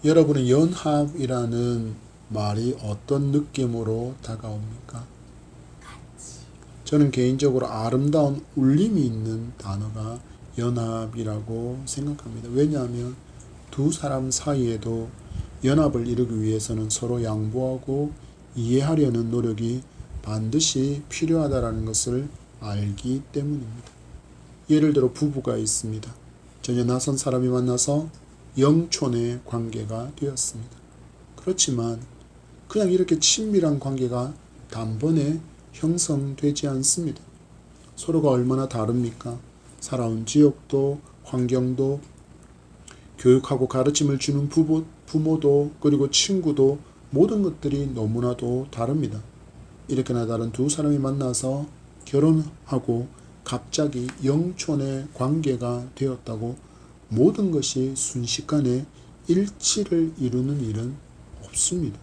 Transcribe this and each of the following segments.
여러분은 연합이라는 말이 어떤 느낌으로 다가옵니까? 저는 개인적으로 아름다운 울림이 있는 단어가 연합이라고 생각합니다. 왜냐하면 두 사람 사이에도 연합을 이루기 위해서는 서로 양보하고 이해하려는 노력이 반드시 필요하다는 것을 알기 때문입니다. 예를 들어 부부가 있습니다. 전혀 낯선 사람이 만나서 영촌의 관계가 되었습니다. 그렇지만 그냥 이렇게 친밀한 관계가 단번에 형성되지 않습니다. 서로가 얼마나 다릅니까? 살아온 지역도 환경도 교육하고 가르침을 주는 부모도 그리고 친구도 모든 것들이 너무나도 다릅니다. 이렇게나 다른 두 사람이 만나서 결혼하고 갑자기 영촌의 관계가 되었다고 모든 것이 순식간에 일치를 이루는 일은 없습니다.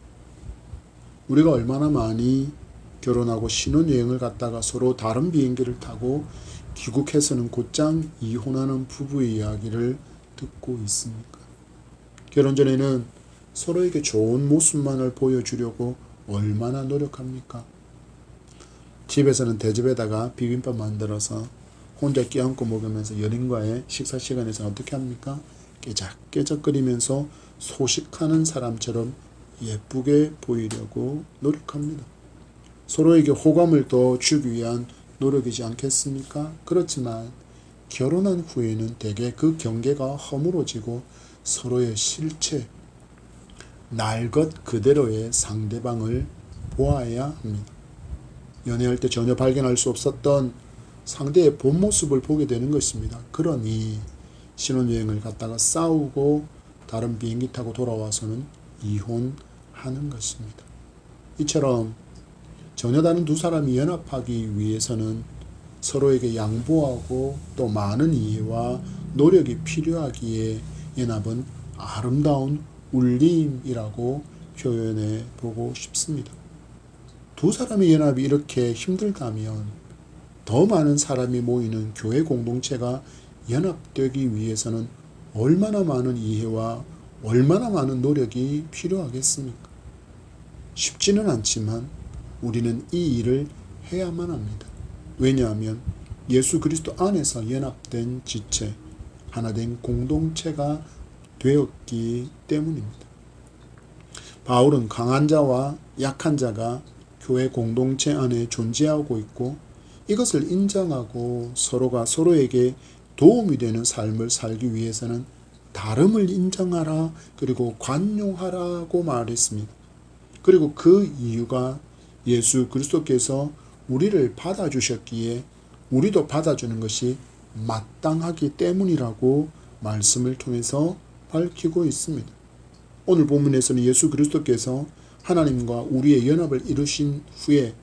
우리가 얼마나 많이 결혼하고 신혼여행을 갔다가 서로 다른 비행기를 타고 귀국해서는 곧장 이혼하는 부부의 이야기를 듣고 있습니까? 결혼 전에는 서로에게 좋은 모습만을 보여주려고 얼마나 노력합니까? 집에서는 대접에다가 비빔밥 만들어서 혼자 끼얹고 먹으면서 연인과의 식사 시간에서는 어떻게 합니까? 깨작깨작거리면서 소식하는 사람처럼 예쁘게 보이려고 노력합니다. 서로에게 호감을 더 주기 위한 노력이지 않겠습니까? 그렇지만 결혼한 후에는 대개 그 경계가 허물어지고 서로의 실체, 날 것 그대로의 상대방을 보아야 합니다. 연애할 때 전혀 발견할 수 없었던 상대의 본 모습을 보게 되는 것입니다. 그러니 신혼여행을 갔다가 싸우고 다른 비행기 타고 돌아와서는 이혼하는 것입니다. 이처럼 전혀 다른 두 사람이 연합하기 위해서는 서로에게 양보하고 또 많은 이해와 노력이 필요하기에 연합은 아름다운 울림이라고 표현해 보고 싶습니다. 두 사람의 연합이 이렇게 힘들다면 더 많은 사람이 모이는 교회 공동체가 연합되기 위해서는 얼마나 많은 이해와 얼마나 많은 노력이 필요하겠습니까? 쉽지는 않지만 우리는 이 일을 해야만 합니다. 왜냐하면 예수 그리스도 안에서 연합된 지체, 하나된 공동체가 되었기 때문입니다. 바울은 강한 자와 약한 자가 교회 공동체 안에 존재하고 있고 이것을 인정하고 서로가 서로에게 도움이 되는 삶을 살기 위해서는 다름을 인정하라 그리고 관용하라고 말했습니다. 그리고 그 이유가 예수 그리스도께서 우리를 받아주셨기에 우리도 받아주는 것이 마땅하기 때문이라고 말씀을 통해서 밝히고 있습니다. 오늘 본문에서는 예수 그리스도께서 하나님과 우리의 연합을 이루신 후에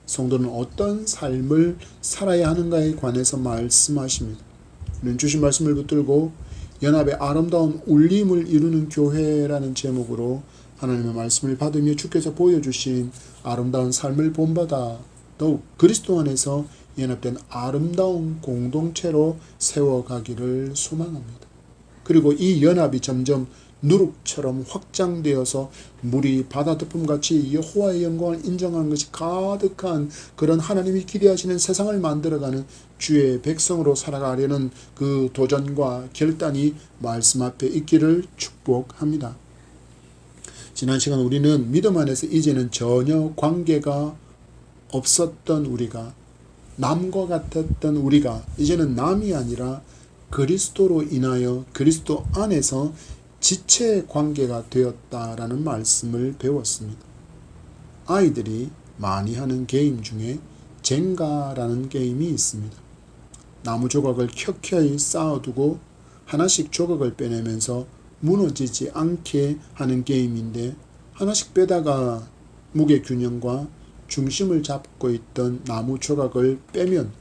성도는 어떤 삶을 살아야 하는가에 관해서 말씀하십니다. 우리는 주신 말씀을 붙들고 연합의 아름다운 울림을 이루는 교회라는 제목으로 하나님의 말씀을 받으며 주께서 보여주신 아름다운 삶을 본받아 더욱 그리스도 안에서 연합된 아름다운 공동체로 세워가기를 소망합니다. 그리고 이 연합이 점점 누룩처럼 확장되어서 물이 바다덮음같이 여호와의 영광을 인정하는 것이 가득한 그런 하나님이 기대하시는 세상을 만들어가는 주의 백성으로 살아가려는 그 도전과 결단이 말씀 앞에 있기를 축복합니다. 지난 시간 우리는 믿음 안에서 이제는 전혀 관계가 없었던 우리가, 남과 같았던 우리가 이제는 남이 아니라 그리스도로 인하여 그리스도 안에서 지체 관계가 되었다라는 말씀을 배웠습니다. 아이들이 많이 하는 게임 중에 젠가라는 게임이 있습니다. 나무 조각을 켜켜이 쌓아두고 하나씩 조각을 빼내면서 무너지지 않게 하는 게임인데 하나씩 빼다가 무게 균형과 중심을 잡고 있던 나무 조각을 빼면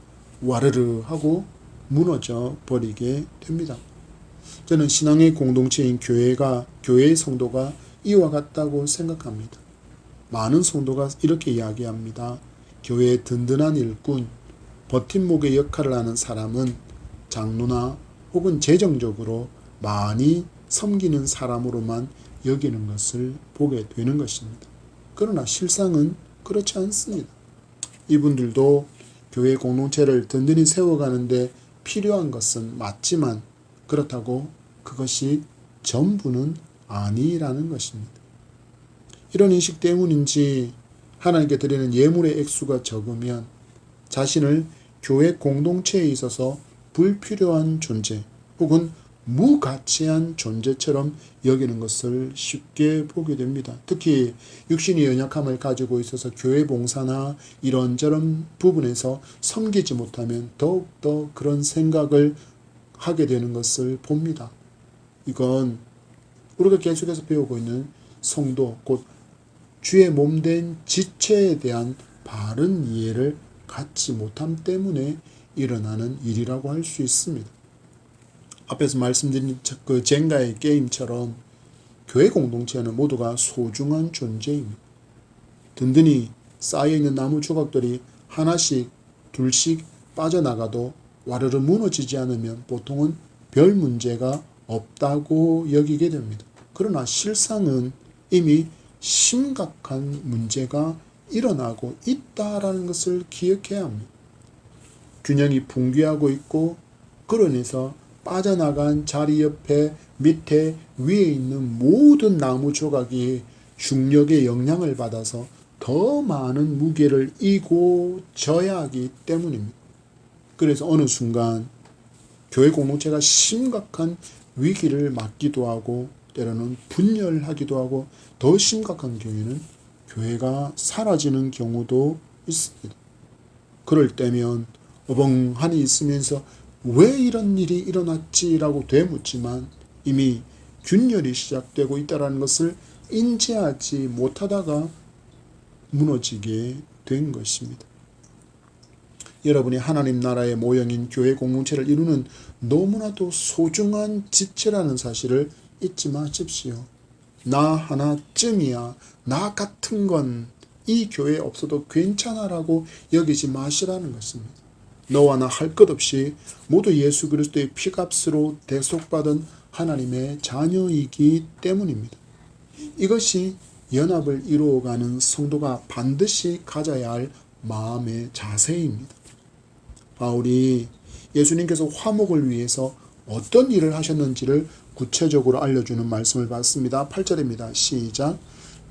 와르르 하고 무너져 버리게 됩니다. 저는 신앙의 공동체인 교회의 성도가 이와 같다고 생각합니다. 많은 성도가 이렇게 이야기합니다. 교회의 든든한 일꾼, 버팀목의 역할을 하는 사람은 장로나 혹은 재정적으로 많이 섬기는 사람으로만 여기는 것을 보게 되는 것입니다. 그러나 실상은 그렇지 않습니다. 이분들도 교회 공동체를 든든히 세워가는데 필요한 것은 맞지만 그렇다고 그것이 전부는 아니라는 것입니다. 이런 인식 때문인지 하나님께 드리는 예물의 액수가 적으면 자신을 교회 공동체에 있어서 불필요한 존재 혹은 무가치한 존재처럼 여기는 것을 쉽게 보게 됩니다. 특히 육신의 연약함을 가지고 있어서 교회 봉사나 이런저런 부분에서 섬기지 못하면 더욱더 그런 생각을 하게 되는 것을 봅니다. 이건 우리가 계속해서 배우고 있는 성도, 곧 주의 몸된 지체에 대한 바른 이해를 갖지 못함 때문에 일어나는 일이라고 할 수 있습니다. 앞에서 말씀드린 그 젠가의 게임처럼 교회 공동체는 모두가 소중한 존재입니다. 든든히 쌓여있는 나무 조각들이 하나씩 둘씩 빠져나가도 와르르 무너지지 않으면 보통은 별 문제가 없다고 여기게 됩니다. 그러나 실상은 이미 심각한 문제가 일어나고 있다라는 것을 기억해야 합니다. 균형이 붕괴하고 있고 그러면서 빠져나간 자리 옆에 밑에 위에 있는 모든 나무 조각이 중력의 영향을 받아서 더 많은 무게를 이고 져야 하기 때문입니다. 그래서 어느 순간 교회 공동체가 심각한 위기를 맞기도 하고 때로는 분열하기도 하고 더 심각한 경우에는 교회가 사라지는 경우도 있습니다. 그럴 때면 어벙하니 있으면서 왜 이런 일이 일어났지라고 되묻지만 이미 균열이 시작되고 있다는 것을 인지하지 못하다가 무너지게 된 것입니다. 여러분이 하나님 나라의 모형인 교회 공동체를 이루는 너무나도 소중한 지체라는 사실을 잊지 마십시오. 나 하나쯤이야, 나 같은 건 이 교회에 없어도 괜찮아라고 여기지 마시라는 것입니다. 너와 나 할 것 없이 모두 예수 그리스도의 피값으로 대속받은 하나님의 자녀이기 때문입니다. 이것이 연합을 이루어가는 성도가 반드시 가져야 할 마음의 자세입니다. 바울이 예수님께서 화목을 위해서 어떤 일을 하셨는지를 구체적으로 알려주는 말씀을 받습니다. 8절입니다. 시작.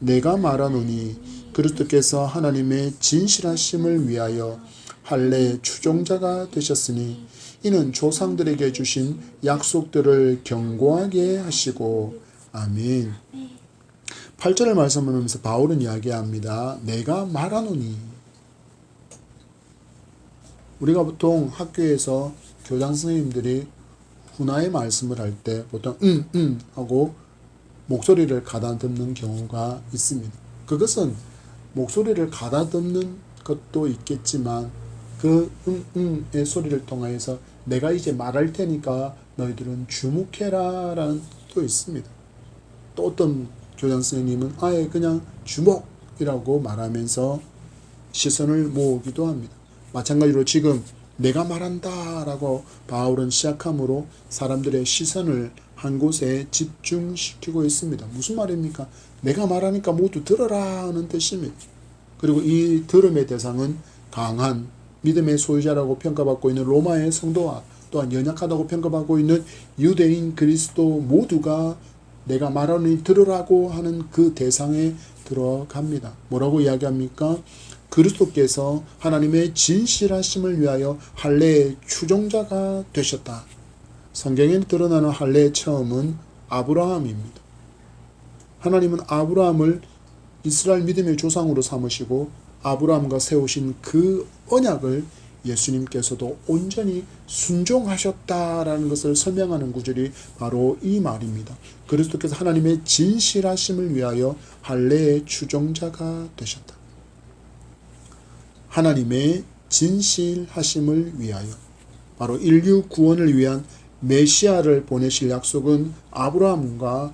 내가 말하노니 그리스도께서 하나님의 진실하심을 위하여 할례 추종자가 되셨으니 이는 조상들에게 주신 약속들을 견고하게 하시고 아멘. 8절을 말씀하면서 바울은 이야기합니다. 내가 말하노니. 우리가 보통 학교에서 교장 선생님들이 훈화의 말씀을 할 때 보통 하고 목소리를 가다듬는 경우가 있습니다. 그것은 목소리를 가다듬는 것도 있겠지만 그 의 소리를 통하여서 내가 이제 말할 테니까 너희들은 주목해라 라는 뜻도 있습니다. 또 어떤 교장 선생님은 아예 그냥 주목이라고 말하면서 시선을 모으기도 합니다. 마찬가지로 지금 내가 말한다 라고 바울은 시작함으로 사람들의 시선을 한 곳에 집중시키고 있습니다. 무슨 말입니까? 내가 말하니까 모두 들어라 하는 뜻입니다. 그리고 이 들음의 대상은 강한 믿음의 소유자라고 평가받고 있는 로마의 성도와 또한 연약하다고 평가받고 있는 유대인 그리스도 모두가 내가 말하니 들으라고 하는 그 대상에 들어갑니다. 뭐라고 이야기합니까? 그리스도께서 하나님의 진실하심을 위하여 할례의 추종자가 되셨다. 성경에 드러나는 할례의 처음은 아브라함입니다. 하나님은 아브라함을 이스라엘 믿음의 조상으로 삼으시고 아브라함과 세우신 그 언약을 예수님께서도 온전히 순종하셨다라는 것을 설명하는 구절이 바로 이 말입니다. 그리스도께서 하나님의 진실하심을 위하여 할례의 추종자가 되셨다. 하나님의 진실하심을 위하여 바로 인류 구원을 위한 메시아를 보내실 약속은 아브라함과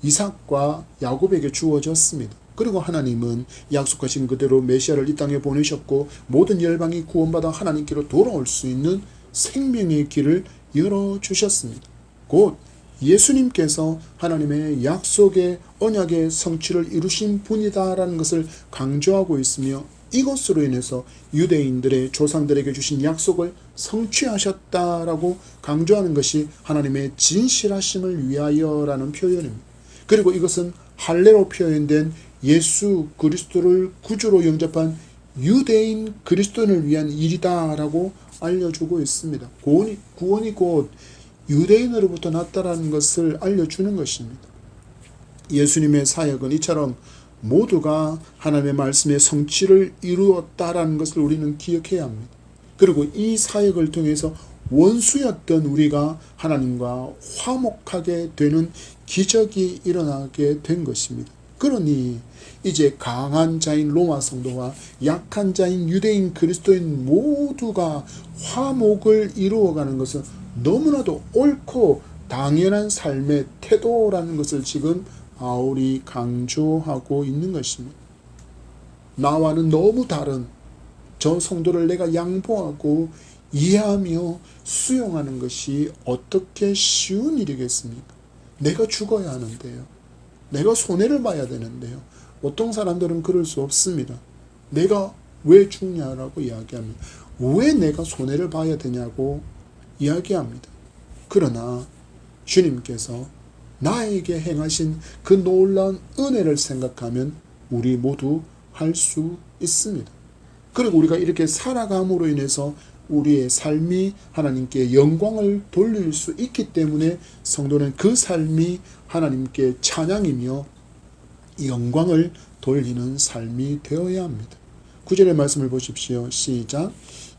이삭과 야곱에게 주어졌습니다. 그리고 하나님은 약속하신 그대로 메시아를 이 땅에 보내셨고 모든 열방이 구원받아 하나님께로 돌아올 수 있는 생명의 길을 열어주셨습니다. 곧 예수님께서 하나님의 약속의 언약의 성취를 이루신 분이다라는 것을 강조하고 있으며, 이것으로 인해서 유대인들의 조상들에게 주신 약속을 성취하셨다라고 강조하는 것이 하나님의 진실하심을 위하여라는 표현입니다. 그리고 이것은 할례로 표현된 예수 그리스도를 구주로 영접한 유대인 그리스도인을 위한 일이다라고 알려주고 있습니다. 구원이 곧 유대인으로부터 났다라는 것을 알려주는 것입니다. 예수님의 사역은 이처럼 모두가 하나님의 말씀의 성취를 이루었다라는 것을 우리는 기억해야 합니다. 그리고 이 사역을 통해서 원수였던 우리가 하나님과 화목하게 되는 기적이 일어나게 된 것입니다. 그러니 이제 강한 자인 로마 성도와 약한 자인 유대인 그리스도인 모두가 화목을 이루어가는 것은 너무나도 옳고 당연한 삶의 태도라는 것을 지금 바울이 강조하고 있는 것입니다. 나와는 너무 다른 저 성도를 내가 양보하고 이해하며 수용하는 것이 어떻게 쉬운 일이겠습니까? 내가 죽어야 하는데요. 내가 손해를 봐야 되는데요. 보통 사람들은 그럴 수 없습니다. 내가 왜 죽냐라고 이야기합니다. 왜 내가 손해를 봐야 되냐고 이야기합니다. 그러나 주님께서 나에게 행하신 그 놀라운 은혜를 생각하면 우리 모두 할 수 있습니다. 그리고 우리가 이렇게 살아감으로 인해서 우리의 삶이 하나님께 영광을 돌릴 수 있기 때문에 성도는 그 삶이 하나님께 찬양이며 영광을 돌리는 삶이 되어야 합니다. 9절의 말씀을 보십시오. 시작.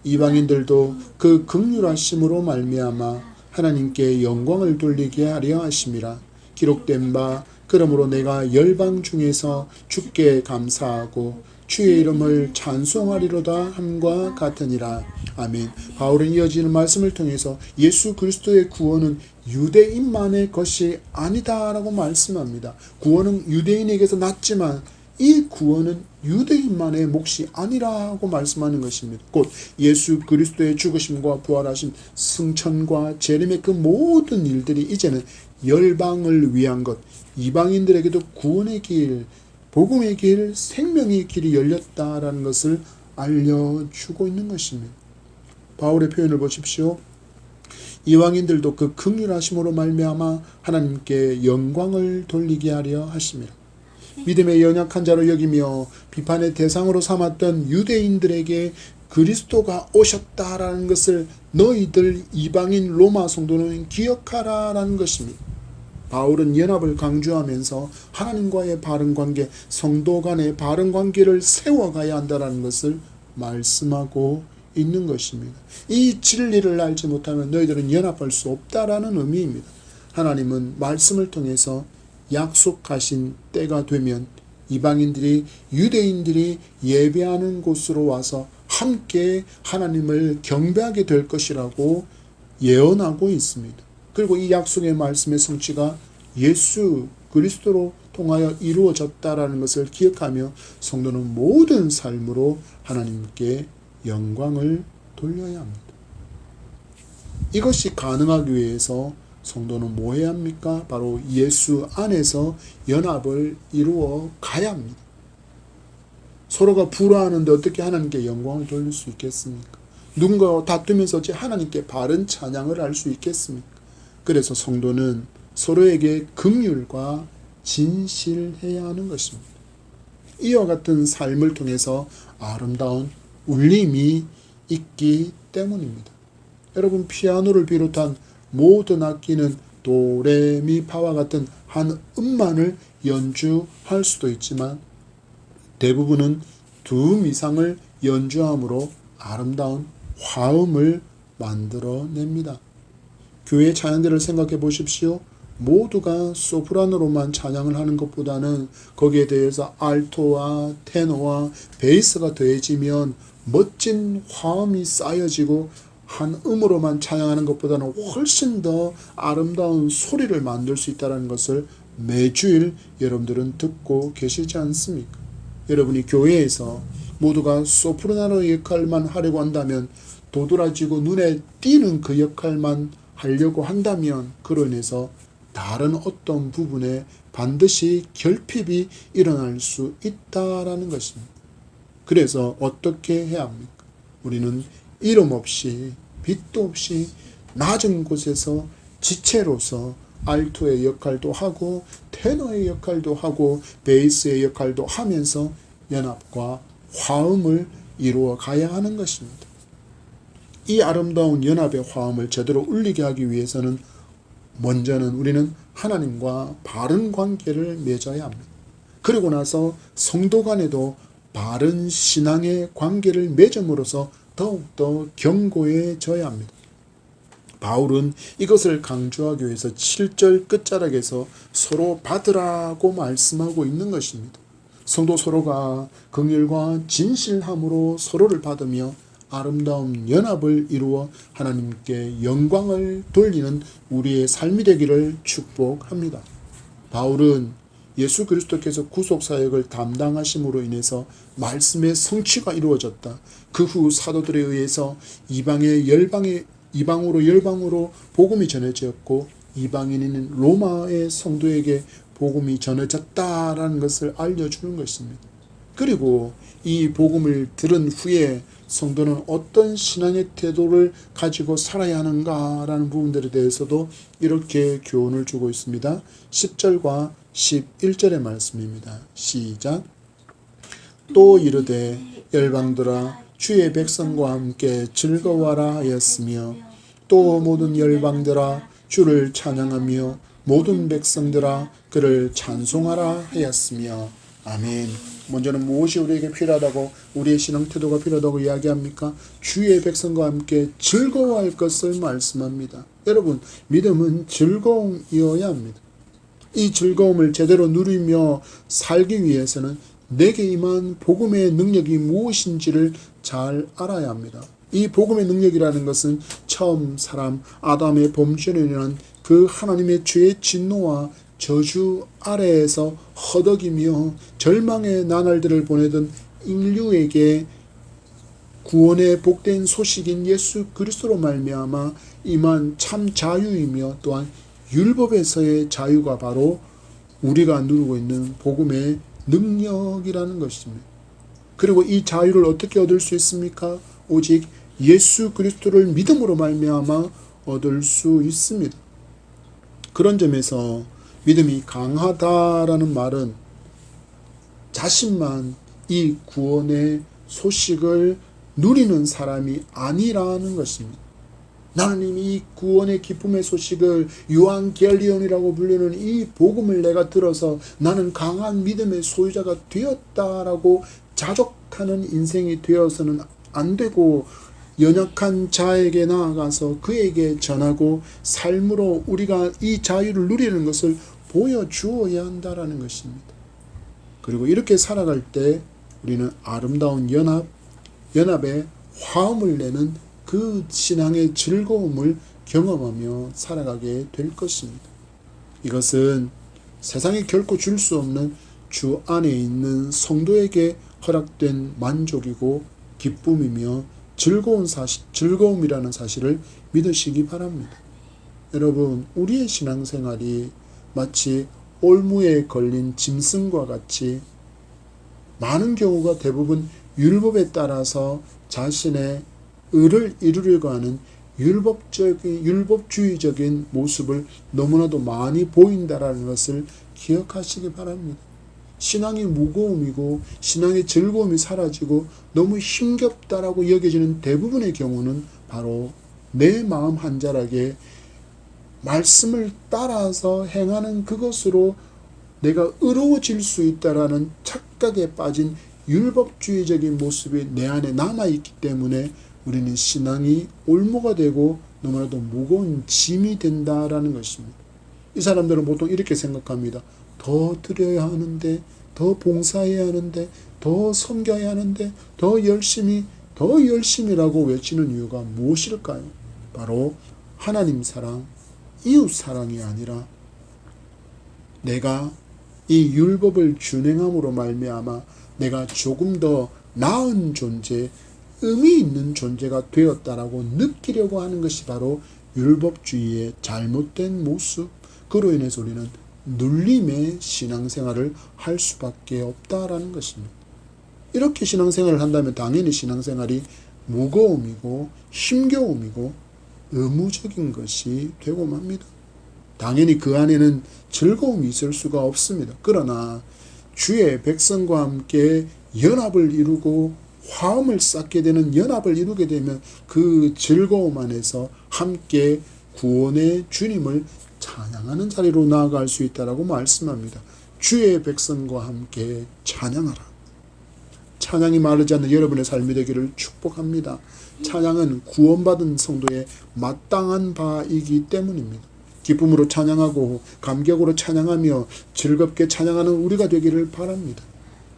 이방인들도 그 긍휼하심으로 말미암아 하나님께 영광을 돌리게 하려 하심이라. 기록된 바 그러므로 내가 열방 중에서 주께 감사하고 주의 이름을 찬송하리로다 함과 같으니라. 아멘. 바울은 이어지는 말씀을 통해서 예수 그리스도의 구원은 유대인만의 것이 아니다라고 말씀합니다. 구원은 유대인에게서 났지만 이 구원은 유대인만의 몫이 아니라고 말씀하는 것입니다. 곧 예수 그리스도의 죽으심과 부활하심, 승천과 재림의 그 모든 일들이 이제는 열방을 위한 것, 이방인들에게도 구원의 길, 복음의 길, 생명의 길이 열렸다라는 것을 알려주고 있는 것입니다. 바울의 표현을 보십시오. 이방인들도 그 긍휼하심으로 말미암아 하나님께 영광을 돌리게 하려 하심이라. 믿음의 연약한 자로 여기며 비판의 대상으로 삼았던 유대인들에게 그리스도가 오셨다라는 것을 너희들 이방인 로마 성도는 기억하라라는 것입니다. 바울은 연합을 강조하면서 하나님과의 바른 관계, 성도 간의 바른 관계를 세워가야 한다는 것을 말씀하고 있는 것입니다. 이 진리를 알지 못하면 너희들은 연합할 수 없다라는 의미입니다. 하나님은 말씀을 통해서 약속하신 때가 되면 이방인들이 유대인들이 예배하는 곳으로 와서 함께 하나님을 경배하게 될 것이라고 예언하고 있습니다. 그리고 이 약속의 말씀의 성취가 예수 그리스도로 통하여 이루어졌다라는 것을 기억하며 성도는 모든 삶으로 하나님께 영광을 돌려야 합니다. 이것이 가능하기 위해서 성도는 뭐 해야 합니까? 바로 예수 안에서 연합을 이루어 가야 합니다. 서로가 불화하는데 어떻게 하나님께 영광을 돌릴 수 있겠습니까? 누군가와 다투면서 어찌 하나님께 바른 찬양을 할 수 있겠습니까? 그래서 성도는 서로에게 긍휼과 진실해야 하는 것입니다. 이와 같은 삶을 통해서 아름다운 울림이 있기 때문입니다. 여러분, 피아노를 비롯한 모든 악기는 도, 레, 미, 파와 같은 한 음만을 연주할 수도 있지만 대부분은 두 음 이상을 연주함으로 아름다운 화음을 만들어냅니다. 교회 찬양대를 생각해 보십시오. 모두가 소프라노로만 찬양을 하는 것보다는 거기에 대해서 알토와 테너와 베이스가 더해지면 멋진 화음이 쌓여지고 한 음으로만 찬양하는 것보다는 훨씬 더 아름다운 소리를 만들 수 있다는 것을 매주일 여러분들은 듣고 계시지 않습니까? 여러분이 교회에서 모두가 소프라노 역할만 하려고 한다면, 도드라지고 눈에 띄는 그 역할만 하려고 한다면 그로 인해서 다른 어떤 부분에 반드시 결핍이 일어날 수 있다라는 것입니다. 그래서 어떻게 해야 합니까? 우리는 이름 없이 빛도 없이 낮은 곳에서 지체로서 알토의 역할도 하고 테너의 역할도 하고 베이스의 역할도 하면서 연합과 화음을 이루어 가야 하는 것입니다. 이 아름다운 연합의 화음을 제대로 울리게 하기 위해서는 먼저는 우리는 하나님과 바른 관계를 맺어야 합니다. 그리고 나서 성도 간에도 바른 신앙의 관계를 맺음으로써 더욱더 견고해져야 합니다. 바울은 이것을 강조하기 위해서 7절 끝자락에서 서로 받으라고 말씀하고 있는 것입니다. 성도 서로가 긍휼과 진실함으로 서로를 받으며 아름다운 연합을 이루어 하나님께 영광을 돌리는 우리의 삶이 되기를 축복합니다. 바울은 예수 그리스도께서 구속사역을 담당하심으로 인해서 말씀의 성취가 이루어졌다. 그 후 사도들에 의해서 이방으로 열방으로 복음이 전해졌고 이방인인 로마의 성도에게 복음이 전해졌다라는 것을 알려주는 것입니다. 그리고 이 복음을 들은 후에 성도는 어떤 신앙의 태도를 가지고 살아야 하는가라는 부분들에 대해서도 이렇게 교훈을 주고 있습니다. 10절과 11절의 말씀입니다. 시작. 또 이르되 열방들아 주의 백성과 함께 즐거워하라 하였으며 또 모든 열방들아 주를 찬양하며 모든 백성들아 그를 찬송하라 하였으며. 아멘. 먼저는 무엇이 우리에게 필요하다고, 우리의 신앙 태도가 필요하다고 이야기합니까? 주의 백성과 함께 즐거워할 것을 말씀합니다. 여러분, 믿음은 즐거움이어야 합니다. 이 즐거움을 제대로 누리며 살기 위해서는 내게 임한 복음의 능력이 무엇인지를 잘 알아야 합니다. 이 복음의 능력이라는 것은 처음 사람 아담의 범죄로 인한 그 하나님의 죄의 진노와 저주 아래에서 허덕이며 절망의 나날들을 보내던 인류에게 구원의 복된 소식인 예수 그리스도로 말미암아 임한 참 자유이며 또한 율법에서의 자유가 바로 우리가 누리고 있는 복음의 능력이라는 것입니다. 그리고 이 자유를 어떻게 얻을 수 있습니까? 오직 예수 그리스도를 믿음으로 말미암아 얻을 수 있습니다. 그런 점에서 믿음이 강하다라는 말은 자신만 이 구원의 소식을 누리는 사람이 아니라는 것입니다. 나는 이미 이 구원의 기쁨의 소식을 유앙겔리온이라고 부르는 이 복음을 내가 들어서 나는 강한 믿음의 소유자가 되었다라고 자족하는 인생이 되어서는 안 되고, 연약한 자에게 나아가서 그에게 전하고 삶으로 우리가 이 자유를 누리는 것을 보여주어야 한다라는 것입니다. 그리고 이렇게 살아갈 때 우리는 아름다운 연합의 화음을 내는 그 신앙의 즐거움을 경험하며 살아가게 될 것입니다. 이것은 세상에 결코 줄 수 없는 주 안에 있는 성도에게 허락된 만족이고 기쁨이며 즐거움이라는 사실을 믿으시기 바랍니다. 여러분, 우리의 신앙생활이 마치 올무에 걸린 짐승과 같이 많은 경우가 대부분 율법에 따라서 자신의 의를 이루려고 하는 율법주의적인 모습을 너무나도 많이 보인다라는 것을 기억하시기 바랍니다. 신앙이 무거움이고 신앙의 즐거움이 사라지고 너무 힘겹다라고 여겨지는 대부분의 경우는 바로 내 마음 한자락에 말씀을 따라서 행하는 그것으로 내가 의로워질 수 있다라는 착각에 빠진 율법주의적인 모습이 내 안에 남아있기 때문에 우리는 신앙이 올무가 되고 너무나도 무거운 짐이 된다라는 것입니다. 이 사람들은 보통 이렇게 생각합니다. 더 드려야 하는데, 더 봉사해야 하는데, 더 섬겨야 하는데, 더 열심히라고 외치는 이유가 무엇일까요? 바로 하나님 사랑, 이웃 사랑이 아니라 내가 이 율법을 준행함으로 말미암아 내가 조금 더 나은 존재, 의미 있는 존재가 되었다라고 느끼려고 하는 것이 바로 율법주의의 잘못된 모습, 그로 인해서 우리는 눌림의 신앙생활을 할 수밖에 없다라는 것입니다. 이렇게 신앙생활을 한다면 당연히 신앙생활이 무거움이고 힘겨움이고 의무적인 것이 되고 맙니다. 당연히 그 안에는 즐거움이 있을 수가 없습니다. 그러나 주의 백성과 함께 연합을 이루고 화음을 쌓게 되는 연합을 이루게 되면 그 즐거움 안에서 함께 구원의 주님을 찬양하는 자리로 나아갈 수 있다라고 말씀합니다. 주의 백성과 함께 찬양하라. 찬양이 마르지 않는 여러분의 삶이 되기를 축복합니다. 찬양은 구원받은 성도의 마땅한 바이기 때문입니다. 기쁨으로 찬양하고 감격으로 찬양하며 즐겁게 찬양하는 우리가 되기를 바랍니다.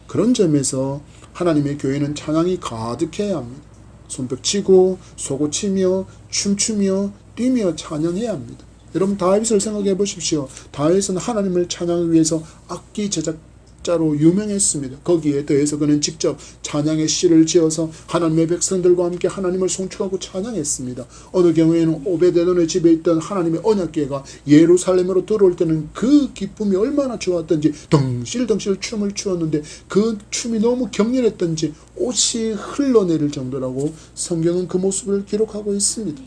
그런 점에서 하나님의 교회는 찬양이 가득해야 합니다. 손뼉치고 소고치며 춤추며 뛰며 찬양해야 합니다. 여러분 다윗을 생각해 보십시오. 다윗은 하나님을 찬양하기 위해서 악기 제작자로 유명했습니다. 거기에 더해서 그는 직접 찬양의 시를 지어서 하나님의 백성들과 함께 하나님을 송축하고 찬양했습니다. 어느 경우에는 오베데돔의 집에 있던 하나님의 언약궤가 예루살렘으로 들어올 때는 그 기쁨이 얼마나 좋았던지 덩실덩실 춤을 추었는데 그 춤이 너무 격렬했던지 옷이 흘러내릴 정도라고 성경은 그 모습을 기록하고 있습니다.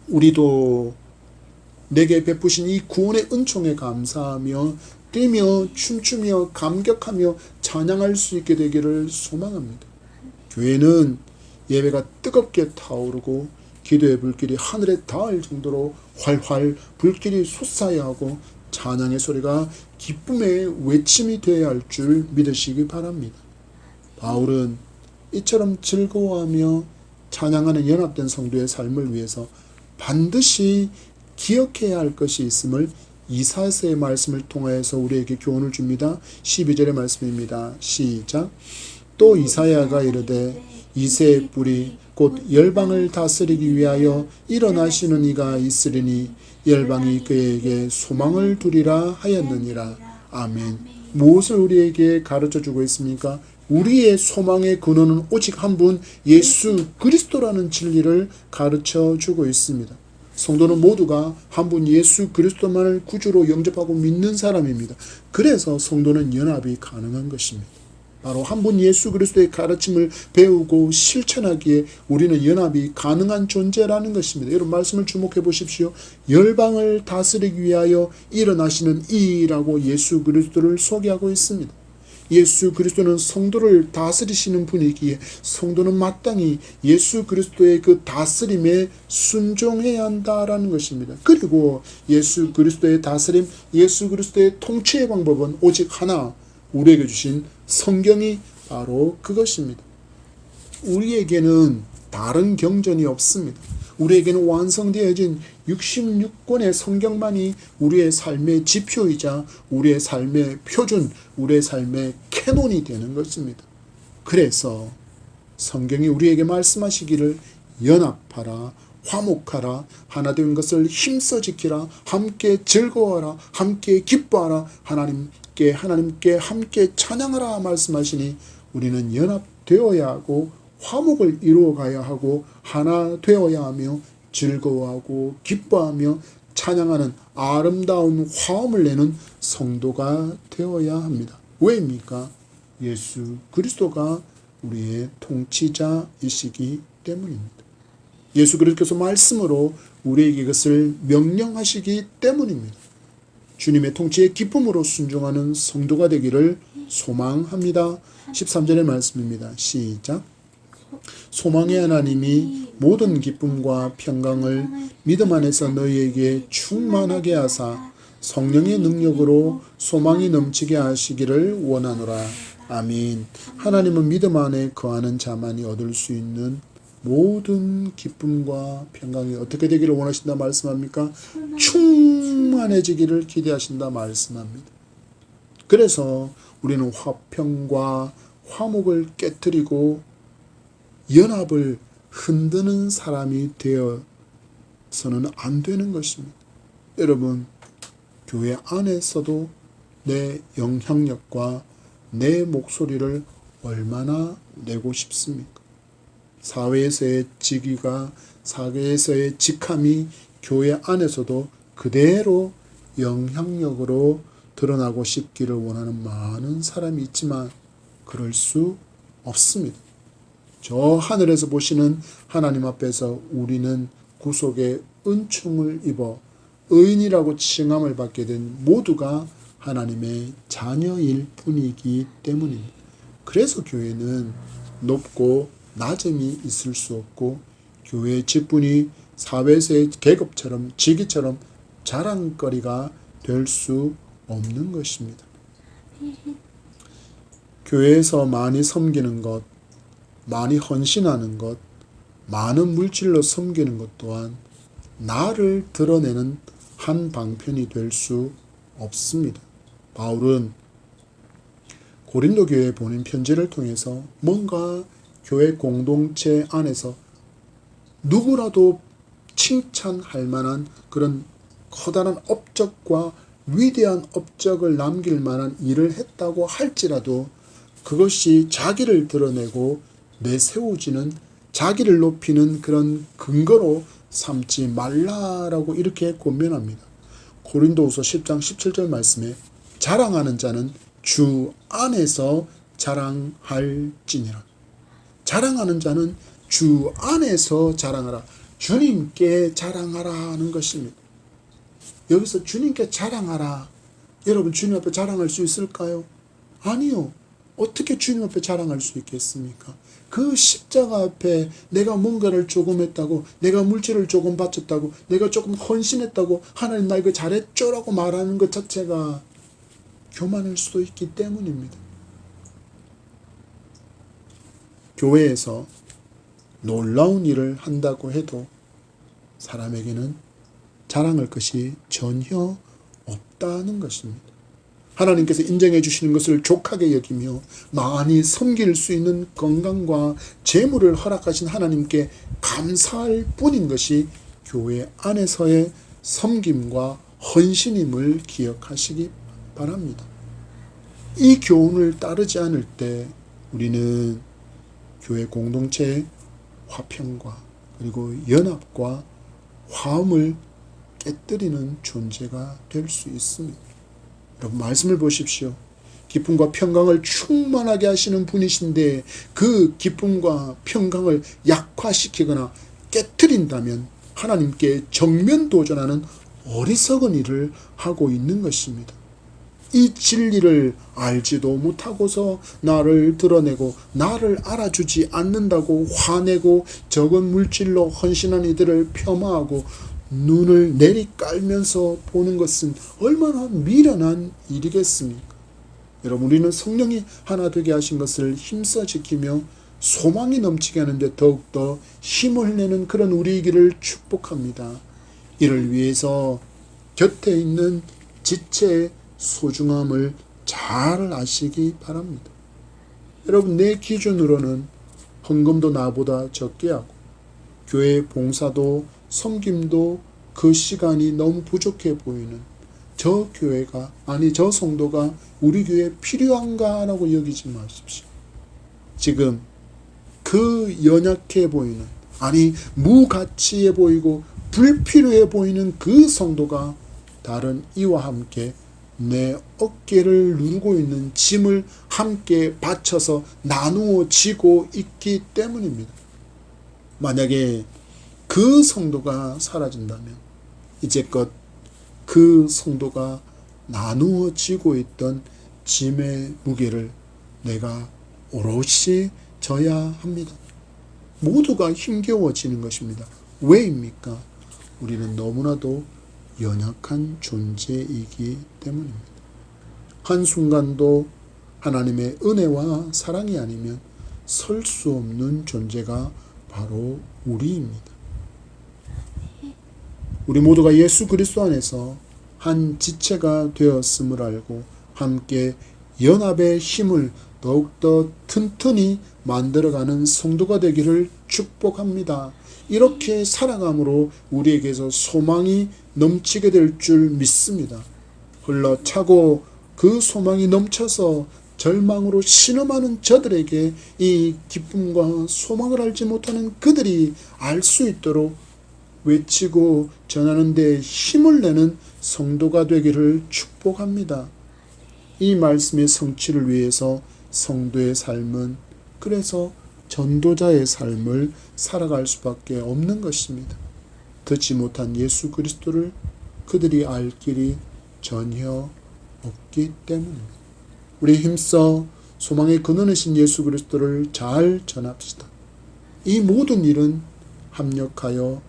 우리도 내게 베푸신 이 구원의 은총에 감사하며 뛰며 춤추며 감격하며 찬양할 수 있게 되기를 소망합니다. 교회는 예배가 뜨겁게 타오르고 기도의 불길이 하늘에 닿을 정도로 활활 불길이 솟아야 하고 찬양의 소리가 기쁨의 외침이 되어야 할 줄 믿으시기 바랍니다. 바울은 이처럼 즐거워하며 찬양하는 연합된 성도의 삶을 위해서 반드시 기억해야 할 것이 있음을 이사야서의 말씀을 통하여서 우리에게 교훈을 줍니다. 12절의 말씀입니다. 시작. 또 이사야가 이르되 이새의 뿔이 곧 열방을 다스리기 위하여 일어나시는 이가 있으리니 열방이 그에게 소망을 두리라 하였느니라. 아멘. 무엇을 우리에게 가르쳐주고 있습니까? 우리의 소망의 근원은 오직 한 분 예수 그리스도라는 진리를 가르쳐주고 있습니다. 성도는 모두가 한 분 예수 그리스도만을 구주로 영접하고 믿는 사람입니다. 그래서 성도는 연합이 가능한 것입니다. 바로 한 분 예수 그리스도의 가르침을 배우고 실천하기에 우리는 연합이 가능한 존재라는 것입니다. 여러분 말씀을 주목해 보십시오. 열방을 다스리기 위하여 일어나시는 이라고 예수 그리스도를 소개하고 있습니다. 예수 그리스도는 성도를 다스리시는 분이기에 성도는 마땅히 예수 그리스도의 그 다스림에 순종해야 한다라는 것입니다. 그리고 예수 그리스도의 다스림, 예수 그리스도의 통치의 방법은 오직 하나, 우리에게 주신 성경이 바로 그것입니다. 우리에게는 다른 경전이 없습니다. 우리에게는 완성되어진 66권의 성경만이 우리의 삶의 지표이자 우리의 삶의 표준, 우리의 삶의 캐논이 되는 것입니다. 그래서 성경이 우리에게 말씀하시기를 연합하라, 화목하라, 하나 된 것을 힘써 지키라, 함께 즐거워하라, 함께 기뻐하라, 하나님께 함께 찬양하라 말씀하시니 우리는 연합되어야 하고 화목을 이루어가야 하고 하나 되어야 하며 즐거워하고 기뻐하며 찬양하는 아름다운 화음을 내는 성도가 되어야 합니다. 왜입니까? 예수 그리스도가 우리의 통치자이시기 때문입니다. 예수 그리스도께서 말씀으로 우리에게 이것을 명령하시기 때문입니다. 주님의 통치에 기쁨으로 순종하는 성도가 되기를 소망합니다. 13절의 말씀입니다. 시작. 소망의 하나님이 모든 기쁨과 평강을 믿음 안에서 너희에게 충만하게 하사 성령의 능력으로 소망이 넘치게 하시기를 원하노라. 아멘. 하나님은 믿음 안에 거하는 자만이 얻을 수 있는 모든 기쁨과 평강이 어떻게 되기를 원하신다 말씀합니까? 충만해지기를 기대하신다 말씀합니다. 그래서 우리는 화평과 화목을 깨뜨리고 연합을 흔드는 사람이 되어서는 안 되는 것입니다. 여러분, 교회 안에서도 내 영향력과 내 목소리를 얼마나 내고 싶습니까? 사회에서의 직위가, 사회에서의 직함이 교회 안에서도 그대로 영향력으로 드러나고 싶기를 원하는 많은 사람이 있지만 그럴 수 없습니다. 저 하늘에서 보시는 하나님 앞에서 우리는 구속의 은총을 입어 의인이라고 칭함을 받게 된 모두가 하나님의 자녀일 뿐이기 때문입니다. 그래서 교회는 높고 낮음이 있을 수 없고 교회의 직분이 사회에서의 계급처럼 직위처럼 자랑거리가 될 수 없는 것입니다. 교회에서 많이 섬기는 것, 많이 헌신하는 것, 많은 물질로 섬기는 것 또한 나를 드러내는 한 방편이 될 수 없습니다. 바울은 고린도 교회에 보낸 편지를 통해서 뭔가 교회 공동체 안에서 누구라도 칭찬할 만한 그런 커다란 업적과 위대한 업적을 남길 만한 일을 했다고 할지라도 그것이 자기를 드러내고 내세우지는 자기를 높이는 그런 근거로 삼지 말라라고 이렇게 권면합니다. 고린도후서 10장 17절 말씀에 자랑하는 자는 주 안에서 자랑할지니라. 자랑하는 자는 주 안에서 자랑하라. 주님께 자랑하라 하는 것입니다. 여기서 주님께 자랑하라. 여러분 주님 앞에 자랑할 수 있을까요? 아니요. 어떻게 주님 앞에 자랑할 수 있겠습니까? 그 십자가 앞에 내가 뭔가를 조금 했다고, 내가 물질을 조금 바쳤다고, 내가 조금 헌신했다고, 하나님 나 이거 잘했죠라고 말하는 것 자체가 교만일 수도 있기 때문입니다. 교회에서 놀라운 일을 한다고 해도 사람에게는 자랑할 것이 전혀 없다는 것입니다. 하나님께서 인정해 주시는 것을 족하게 여기며 많이 섬길 수 있는 건강과 재물을 허락하신 하나님께 감사할 뿐인 것이 교회 안에서의 섬김과 헌신임을 기억하시기 바랍니다. 이 교훈을 따르지 않을 때 우리는 교회 공동체의 화평과 그리고 연합과 화음을 깨뜨리는 존재가 될 수 있습니다. 여러분 말씀을 보십시오. 기쁨과 평강을 충만하게 하시는 분이신데 그 기쁨과 평강을 약화시키거나 깨뜨린다면 하나님께 정면 도전하는 어리석은 일을 하고 있는 것입니다. 이 진리를 알지도 못하고서 나를 드러내고 나를 알아주지 않는다고 화내고 적은 물질로 헌신한 이들을 폄하하고 눈을 내리깔면서 보는 것은 얼마나 미련한 일이겠습니까? 여러분 우리는 성령이 하나 되게 하신 것을 힘써 지키며 소망이 넘치게 하는데 더욱더 힘을 내는 그런 우리이기를 축복합니다. 이를 위해서 곁에 있는 지체의 소중함을 잘 아시기 바랍니다. 여러분 내 기준으로는 헌금도 나보다 적게 하고 교회 봉사도 섬김도 그 시간이 너무 부족해 보이는 저 교회가 아니 저 성도가 우리 교회에 필요한가 라고 여기지 마십시오. 지금 그 연약해 보이는 아니 무가치해 보이고 불필요해 보이는 그 성도가 다른 이와 함께 내 어깨를 누르고 있는 짐을 함께 받쳐서 나누어 지고 있기 때문입니다. 만약에 그 성도가 사라진다면 이제껏 그 성도가 나누어 지고 있던 짐의 무게를 내가 오롯이 져야 합니다. 모두가 힘겨워지는 것입니다. 왜입니까? 우리는 너무나도 연약한 존재이기 때문입니다. 한순간도 하나님의 은혜와 사랑이 아니면 설 수 없는 존재가 바로 우리입니다. 우리 모두가 예수 그리스도 안에서 한 지체가 되었음을 알고 함께 연합의 힘을 더욱더 튼튼히 만들어가는 성도가 되기를 축복합니다. 이렇게 살아감으로 우리에게서 소망이 넘치게 될 줄 믿습니다. 흘러차고 그 소망이 넘쳐서 절망으로 신음하는 저들에게 이 기쁨과 소망을 알지 못하는 그들이 알 수 있도록 외치고 전하는 데 힘을 내는 성도가 되기를 축복합니다. 이 말씀의 성취를 위해서 성도의 삶은 그래서 전도자의 삶을 살아갈 수밖에 없는 것입니다. 듣지 못한 예수 그리스도를 그들이 알 길이 전혀 없기 때문입니다. 우리 힘써 소망의 근원이신 예수 그리스도를 잘 전합시다. 이 모든 일은 합력하여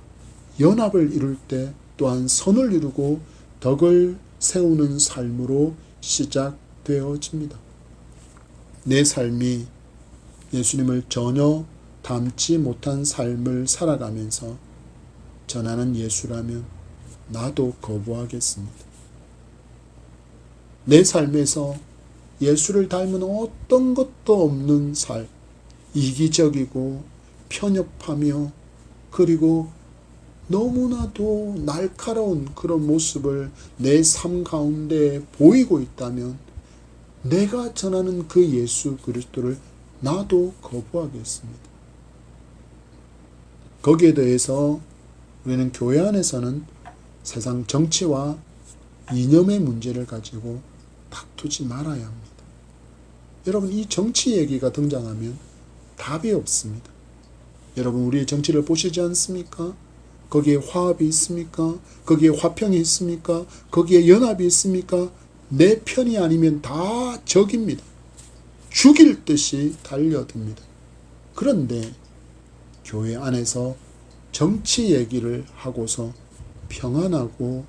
연합을 이룰 때 또한 선을 이루고 덕을 세우는 삶으로 시작되어집니다. 내 삶이 예수님을 전혀 닮지 못한 삶을 살아가면서 전하는 예수라면 나도 거부하겠습니다. 내 삶에서 예수를 닮은 어떤 것도 없는 삶, 이기적이고 편협하며 그리고 너무나도 날카로운 그런 모습을 내 삶 가운데 보이고 있다면 내가 전하는 그 예수 그리스도를 나도 거부하겠습니다. 거기에 대해서 우리는 교회 안에서는 세상 정치와 이념의 문제를 가지고 다투지 말아야 합니다. 여러분, 이 정치 얘기가 등장하면 답이 없습니다. 여러분, 우리의 정치를 보시지 않습니까? 거기에 화합이 있습니까? 거기에 화평이 있습니까? 거기에 연합이 있습니까? 내 편이 아니면 다 적입니다. 죽일 듯이 달려듭니다. 그런데 교회 안에서 정치 얘기를 하고서 평안하고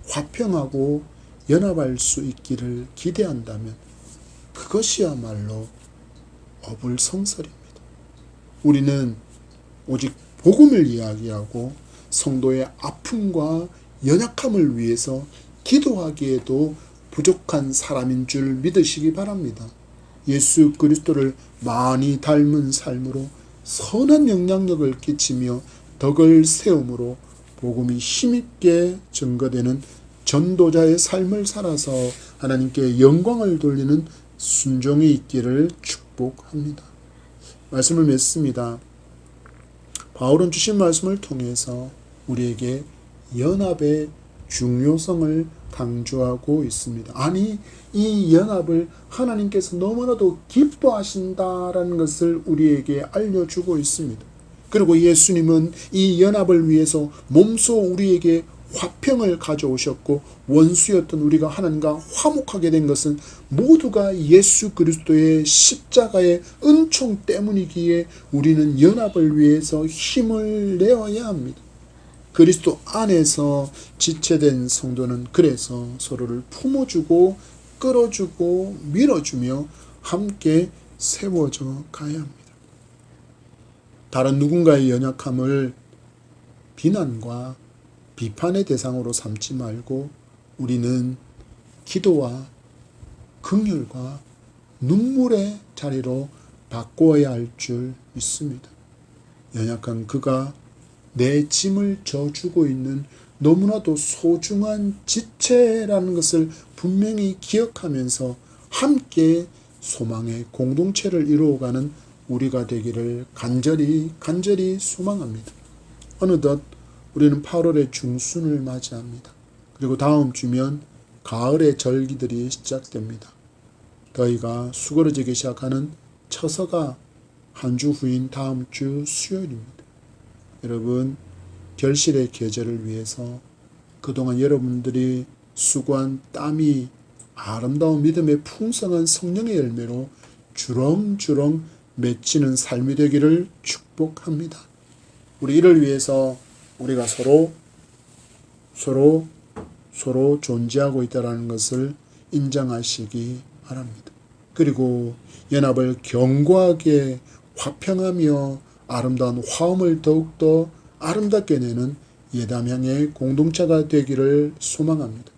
화평하고 연합할 수 있기를 기대한다면 그것이야말로 어불성설입니다. 우리는 오직 복음을 이야기하고 성도의 아픔과 연약함을 위해서 기도하기에도 부족한 사람인 줄 믿으시기 바랍니다. 예수 그리스도를 많이 닮은 삶으로 선한 영향력을 끼치며 덕을 세움으로 복음이 힘있게 증거되는 전도자의 삶을 살아서 하나님께 영광을 돌리는 순종이 있기를 축복합니다. 말씀을 맺습니다. 바울은 주신 말씀을 통해서 우리에게 연합의 중요성을 강조하고 있습니다. 아니, 이 연합을 하나님께서 너무나도 기뻐하신다라는 것을 우리에게 알려주고 있습니다. 그리고 예수님은 이 연합을 위해서 몸소 우리에게 화평을 가져오셨고 원수였던 우리가 하나님과 화목하게 된 것은 모두가 예수 그리스도의 십자가의 은총 때문이기에 우리는 연합을 위해서 힘을 내어야 합니다. 그리스도 안에서 지체된 성도는 그래서 서로를 품어주고 끌어주고 밀어주며 함께 세워져 가야 합니다. 다른 누군가의 연약함을 비난과 비판의 대상으로 삼지 말고 우리는 기도와 긍휼과 눈물의 자리로 바꾸어야 할 줄 믿습니다. 연약한 그가 내 짐을 져주고 있는 너무나도 소중한 지체라는 것을 분명히 기억하면서 함께 소망의 공동체를 이루어가는 우리가 되기를 간절히 소망합니다. 어느덧 우리는 8월의 중순을 맞이합니다. 그리고 다음 주면 가을의 절기들이 시작됩니다. 더위가 수그러지기 시작하는 처서가 한 주 후인 다음 주 수요일입니다. 여러분, 결실의 계절을 위해서 그동안 여러분들이 수고한 땀이 아름다운 믿음의 풍성한 성령의 열매로 주렁주렁 맺히는 삶이 되기를 축복합니다. 우리 이를 위해서 우리가 서로 존재하고 있다는 것을 인정하시기 바랍니다. 그리고 연합을 견고하게 화평하며 아름다운 화음을 더욱더 아름답게 내는 예담향의 공동체가 되기를 소망합니다.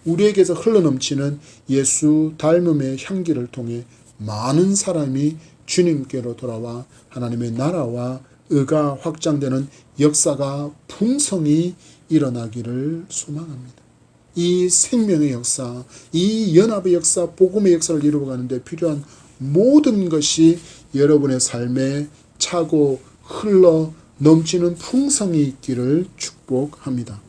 우리에게서 흘러넘치는 예수 닮음의 향기를 통해 많은 사람이 주님께로 돌아와 하나님의 나라와 의가 확장되는 역사가 풍성히 일어나기를 소망합니다. 이 생명의 역사, 이 연합의 역사, 복음의 역사를 이루어가는 데 필요한 모든 것이 여러분의 삶에 차고 흘러 넘치는 풍성이 있기를 축복합니다.